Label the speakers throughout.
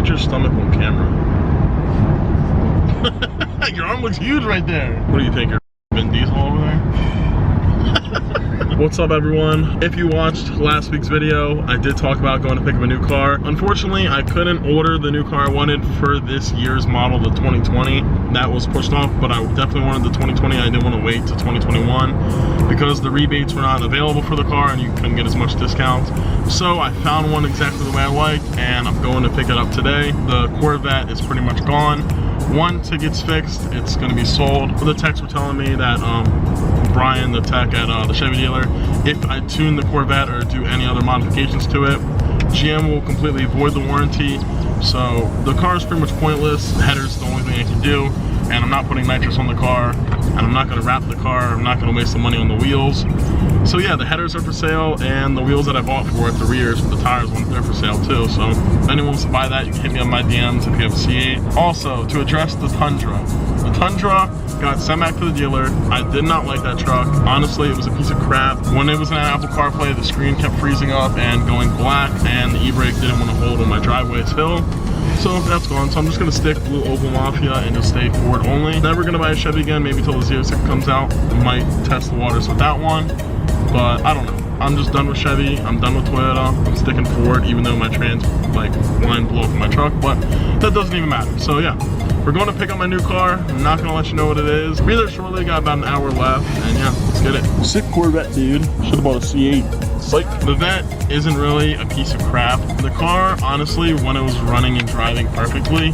Speaker 1: at your stomach on camera. Your arm looks huge right there. What do you think? You're Vin Diesel over there? What's up, everyone? If you watched last week's video, I did talk about going to pick up a new car. Unfortunately, I couldn't order the new car I wanted for this year's model, the 2020. That was pushed off, but I definitely wanted the 2020. I didn't want to wait to 2021 because the rebates were not available for the car and you couldn't get as much discount. So I found one exactly the way I liked, and I'm going to pick it up today. The Corvette is pretty much gone. One ticket's fixed, it's going to be sold. The techs were telling me that Brian, the tech at the Chevy dealer, if I tune the Corvette or do any other modifications to it, GM will completely void the warranty. So the car is pretty much pointless. The header's the only thing I can do, and I'm not putting nitrous on the car, and I'm not going to wrap the car. I'm not going to waste the money on the wheels. So yeah, the headers are for sale, and the wheels that I bought for at the rears for the tires, they're for sale too. So if anyone wants to buy that, you can hit me on my DMs if you have a C8. Also, to address the Tundra. The Tundra got sent back to the dealer. I did not like that truck. Honestly, it was a piece of crap. When it was in Apple CarPlay, the screen kept freezing up and going black, and the e-brake didn't want to hold on my driveway's hill. So that's gone. So I'm just gonna stick Blue Oval Mafia and just stay Ford only. Never gonna buy a Chevy again, maybe till the 06 comes out. I might test the waters with that one, but I don't know. I'm just done with Chevy. I'm done with Toyota. I'm sticking Ford, even though my trans line blew up in my truck, but that doesn't even matter. So yeah, we're going to pick up my new car. I'm not gonna let you know what it is. Be there shortly. Got about an hour left, and yeah, let's get it. Sick Corvette, dude. Should've bought a C8. Like, the Vette isn't really a piece of crap. The car, honestly, when it was running and driving perfectly,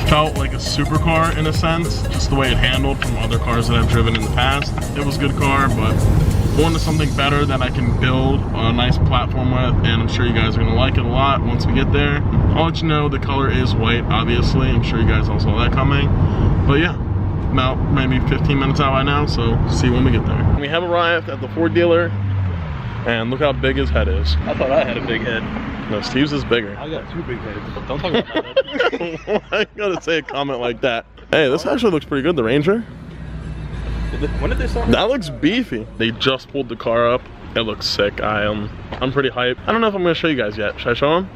Speaker 1: felt like a supercar in a sense, just the way it handled from other cars that I've driven in the past. It was a good car, but I wanted something better that I can build a nice platform with, and I'm sure you guys are gonna like it a lot once we get there. I'll let you know the color is white, obviously. I'm sure you guys all saw that coming. But yeah, about maybe 15 minutes out right now, so see when we get there. We have arrived at the Ford dealer, and look how big his head is.
Speaker 2: I thought I had a big head.
Speaker 1: No, Steve's is bigger.
Speaker 2: I got two big heads, but don't talk about that.
Speaker 1: I gotta say a comment like that. Hey, this actually looks pretty good, the Ranger.
Speaker 2: When did they start?
Speaker 1: That looks beefy. They just pulled the car up. It looks sick. I'm pretty hyped. I don't know if I'm gonna show you guys yet. Should I show them?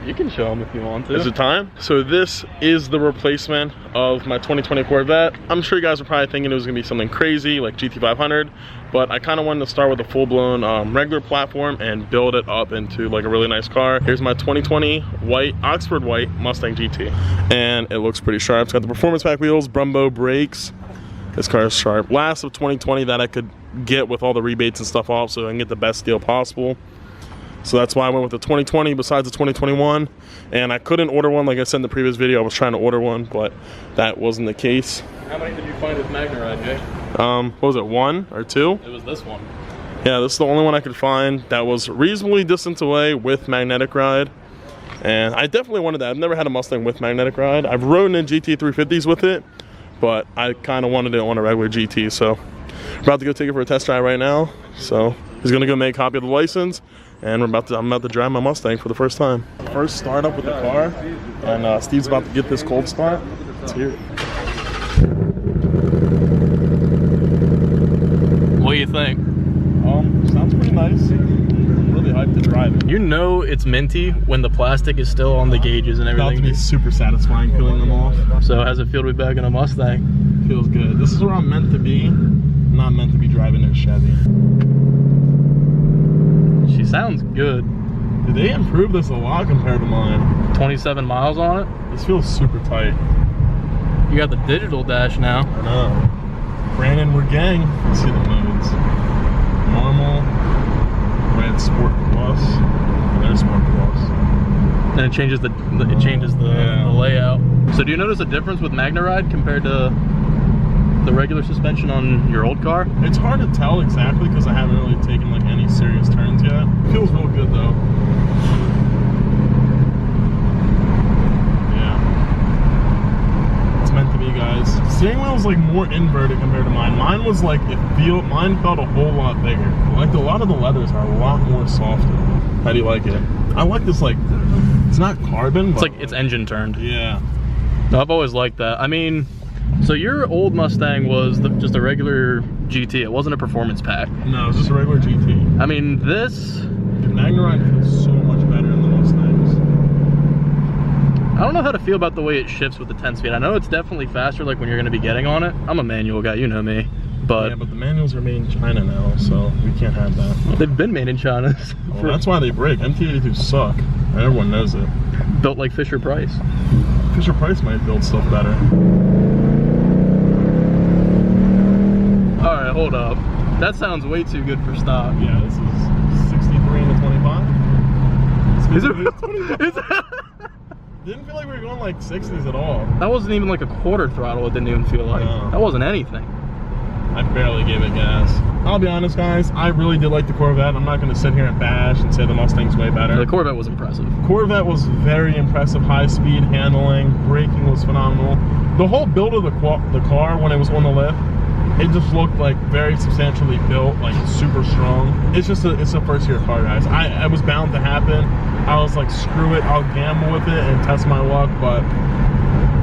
Speaker 2: You can show them if you want to.
Speaker 1: Is it time? So this is the replacement of my 2020 Corvette. I'm sure you guys are probably thinking it was gonna be something crazy like GT500, but I kind of wanted to start with a full-blown regular platform and build it up into like a really nice car. Here's my 2020 white, Oxford white Mustang GT. And it looks pretty sharp. It's got the performance pack wheels, Brembo brakes. This car is sharp. Last of 2020 that I could get with all the rebates and stuff off so I can get the best deal possible. So that's why I went with the 2020 besides the 2021. And I couldn't order one, like I said in the previous video. I was trying to order one, but that wasn't the case.
Speaker 2: How many did you find with MagnaRide, Jay?
Speaker 1: What was it, 1 or 2?
Speaker 2: It was this one.
Speaker 1: Yeah, this is the only one I could find that was reasonably distance away with magnetic ride. And I definitely wanted that. I've never had a Mustang with magnetic ride. I've ridden in GT350s with it, but I kind of wanted it on a regular GT. So we're about to go take it for a test drive right now. So he's gonna go make a copy of the license, and I'm about to drive my Mustang for the first time. First start up with the car, and Steve's about to get this cold start. Let's hear it.
Speaker 2: What do you think?
Speaker 1: Sounds pretty nice. I'm really hyped to drive it.
Speaker 2: You know it's minty when the plastic is still on the gauges and everything.
Speaker 1: It's about to be super satisfying peeling them off.
Speaker 2: So how's it feel to be back in a Mustang?
Speaker 1: Feels good. This is where I'm meant to be. I'm not meant to be driving a Chevy.
Speaker 2: She sounds good.
Speaker 1: Did they improve this a lot compared to mine?
Speaker 2: 27 miles on it.
Speaker 1: This feels super tight.
Speaker 2: You got the digital dash now.
Speaker 1: I know. Brandon, we're gang. Let's see the modes. Normal, red, Sport Plus. There's Sport Plus.
Speaker 2: And it changes the layout. So do you notice a difference with MagnaRide compared to the regular suspension on your old car?
Speaker 1: It's hard to tell exactly because I haven't really taken like any serious turns yet. Feels real good though. Yeah. It's meant to be, guys. Steering wheel's like more inverted compared to mine. Mine was like, mine felt a whole lot bigger. Like a lot of the leathers are a lot more softer. How do you like it? I like this, like, it's not carbon, but
Speaker 2: it's like it's engine turned.
Speaker 1: Yeah.
Speaker 2: No, I've always liked that. I mean, so your old Mustang was just a regular GT. It wasn't a performance pack.
Speaker 1: No, it was just a regular GT.
Speaker 2: I mean, this...
Speaker 1: The MagnaRide feels so much better than the Mustangs.
Speaker 2: don't know how to feel about the way it shifts with the 10-speed. I know it's definitely faster, like when you're going to be getting on it. I'm a manual guy, you know me. But
Speaker 1: yeah, but the manuals are made in China now, so we can't have that.
Speaker 2: They've been made in China.
Speaker 1: Well, that's why they break. MT82s suck. Everyone knows it.
Speaker 2: Built like Fisher Price.
Speaker 1: Fisher Price might build stuff better.
Speaker 2: All right, hold up. That sounds way too good for stock.
Speaker 1: Yeah, this is 63 into 25.
Speaker 2: Is it? Is it?
Speaker 1: Didn't feel like we were going like 60s at all.
Speaker 2: That wasn't even like a quarter throttle. It didn't even feel like.
Speaker 1: No.
Speaker 2: That wasn't anything.
Speaker 1: I barely gave it gas. I'll be honest, guys, I really did like the Corvette. I'm not going to sit here and bash and say the Mustang's way better.
Speaker 2: The Corvette was impressive.
Speaker 1: Corvette was very impressive. High speed handling, braking was phenomenal. The whole build of the car when it was on the lift, it just looked like very substantially built, like super strong. It's a first year car, guys. I was bound to happen. I was like, screw it, I'll gamble with it and test my luck, but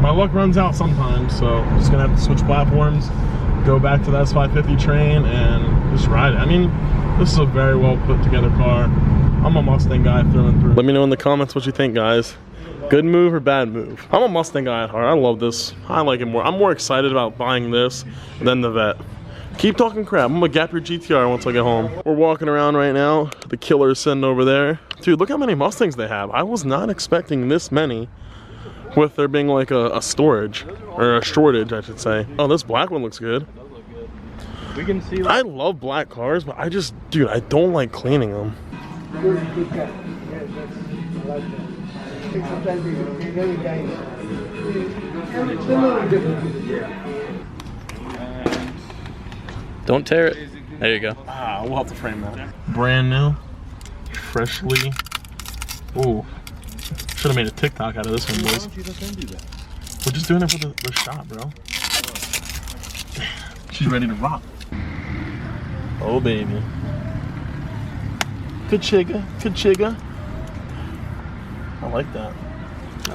Speaker 1: my luck runs out sometimes, so I'm just gonna have to switch platforms, go back to the S550 train and just ride it. I mean, this is a very well put together car. I'm a Mustang guy through and through. Let me know in the comments what you think, guys. Good move or bad move? I'm a Mustang guy at heart. I love this. I like it more. I'm more excited about buying this than the Vette. Keep talking crap. I'm gonna gap your GTR once I get home. We're walking around right now. The killer is sitting over there. Dude, look how many Mustangs they have. I was not expecting this many with there being like a storage, or a shortage, I should say. Oh, this black one looks good.
Speaker 2: We can see.
Speaker 1: I love black cars, but I just, dude, I don't like cleaning them.
Speaker 3: Good car. Yeah, I like that. Sometimes it's very tiny. It's a little different. Yeah.
Speaker 2: Don't tear it. There you go.
Speaker 1: Ah, we'll have to frame that. Brand new, freshly. Ooh, should have made a TikTok out of this one, boys. We're just doing it for the shot, bro. She's ready to rock. Oh, baby. Good chigga, good chigga. I like that.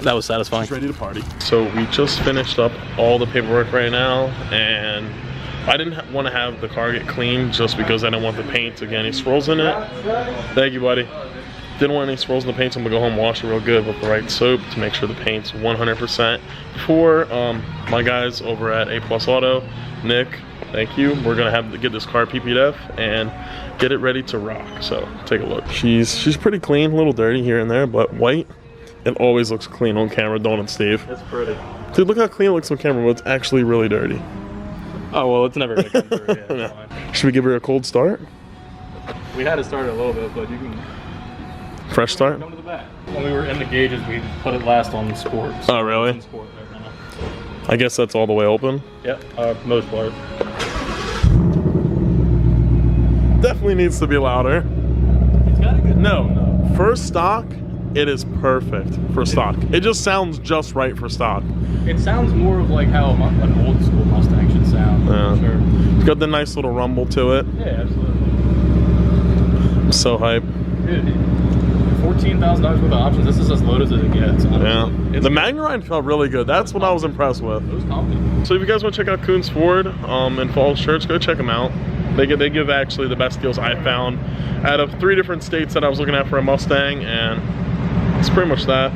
Speaker 2: That was satisfying.
Speaker 1: She's ready to party. So we just finished up all the paperwork right now, and I didn't want to have the car get cleaned just because I didn't want the paint to get any swirls in it. Thank you, buddy. Didn't want any swirls in the paint, so I'm gonna go home and wash it real good with the right soap to make sure the paint's 100%. For my guys over at A+ Auto, Nick, thank you. We're gonna have to get this car PP'd F and get it ready to rock. So take a look. She's pretty clean, a little dirty here and there, but white. It always looks clean on camera, don't it, Steve?
Speaker 2: It's pretty.
Speaker 1: Dude, look how clean it looks on camera, but it's actually really dirty.
Speaker 2: Oh, well, it's never gonna come through. Yeah,
Speaker 1: no. Should we give her a cold start?
Speaker 2: We had to start it a little bit, but you can.
Speaker 1: Fresh start?
Speaker 2: Come to the back. When we were in the gauges, we put it last on sport.
Speaker 1: Oh, really?
Speaker 2: Sport right now.
Speaker 1: I guess that's all the way open?
Speaker 2: Yep, most part.
Speaker 1: Definitely needs to be louder.
Speaker 2: It's got a good
Speaker 1: No, for stock, it is perfect for stock. It just sounds just right for stock.
Speaker 2: It sounds more of like how an old school Mustang should sound.
Speaker 1: Yeah.
Speaker 2: For sure.
Speaker 1: It's got the nice little rumble to it.
Speaker 2: Yeah, absolutely.
Speaker 1: I'm so hyped.
Speaker 2: Dude, $14,000 worth of options. This is as loaded as it gets.
Speaker 1: Yeah. The Magnarine felt really good. That's what I was impressed with.
Speaker 2: It was confident.
Speaker 1: So if you guys want to check out Coons Ford in Falls Church, go check them out. They give actually the best deals I found out of 3 different states that I was looking at for a Mustang, and it's pretty much that.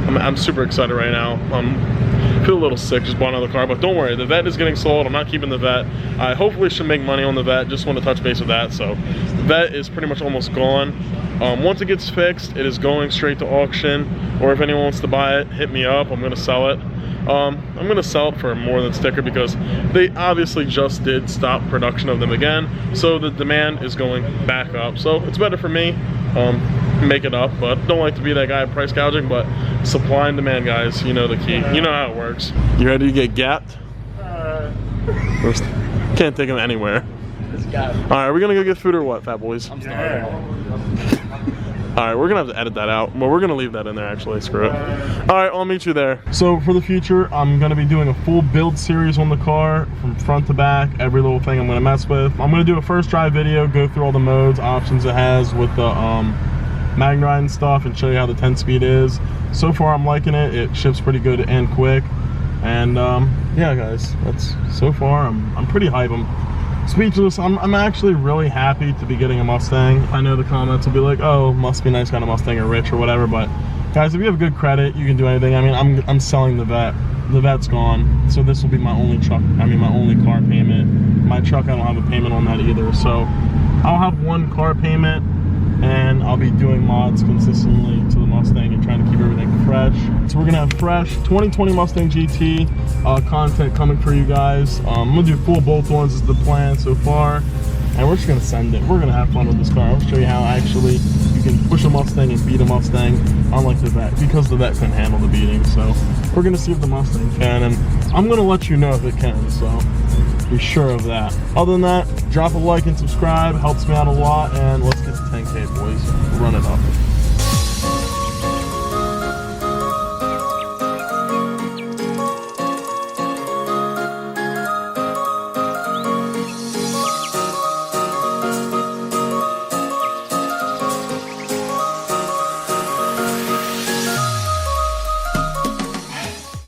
Speaker 1: I'm super excited right now. I feel a little sick, just bought another car, but don't worry, the Vette is getting sold. I'm not keeping the Vette. I hopefully should make money on the Vette. Just want to touch base with that. So the Vette is pretty much almost gone. Once it gets fixed, it is going straight to auction, or if anyone wants to buy it, hit me up. I'm going to sell it. I'm going to sell it for more than sticker because they obviously just did stop production of them again, so the demand is going back up. So it's better for me, make it up, but don't like to be that guy price gouging, but supply and demand, guys, you know the key. You know how it works. You ready to get gapped? Can't take them anywhere. Alright, we're gonna go get food or what, fat boys?
Speaker 2: I'm starving.
Speaker 1: Alright, we're gonna have to edit that out. Well, we're gonna leave that in there actually, screw it. Alright, I'll meet you there. So for the future, I'm gonna be doing a full build series on the car, from front to back, every little thing I'm gonna mess with. I'm gonna do a first drive video, go through all the modes, options it has with the Magnarine and stuff, and show you how the 10-speed is. So far I'm liking it. It ships pretty good and quick. And yeah guys, that's so far I'm pretty hype. I'm speechless. I'm actually really happy to be getting a Mustang. I know the comments will be like, oh, must be nice, got a Mustang or rich or whatever, but Guys, if you have good credit, you can do anything. I mean, I'm selling the vet. The vet's gone, so this will be my only truck. I mean, my only car payment. My truck, I don't have a payment on that either. So I'll have one car payment, and I'll be doing mods consistently to the Mustang and trying to keep everything fresh. So we're gonna have fresh 2020 Mustang GT content coming for you guys. I'm gonna do full bolt-ons is the plan so far, and we're just gonna send it. We're gonna have fun with this car. I'll show you how actually you can push a Mustang and beat a Mustang, unlike the vet, because the vet couldn't handle the beating. So we're gonna see if the Mustang can, and I'm gonna let you know if it can, so be sure of that. Other than that, drop a like and subscribe, helps me out a lot, and let's get to 10K, boys. Run it up.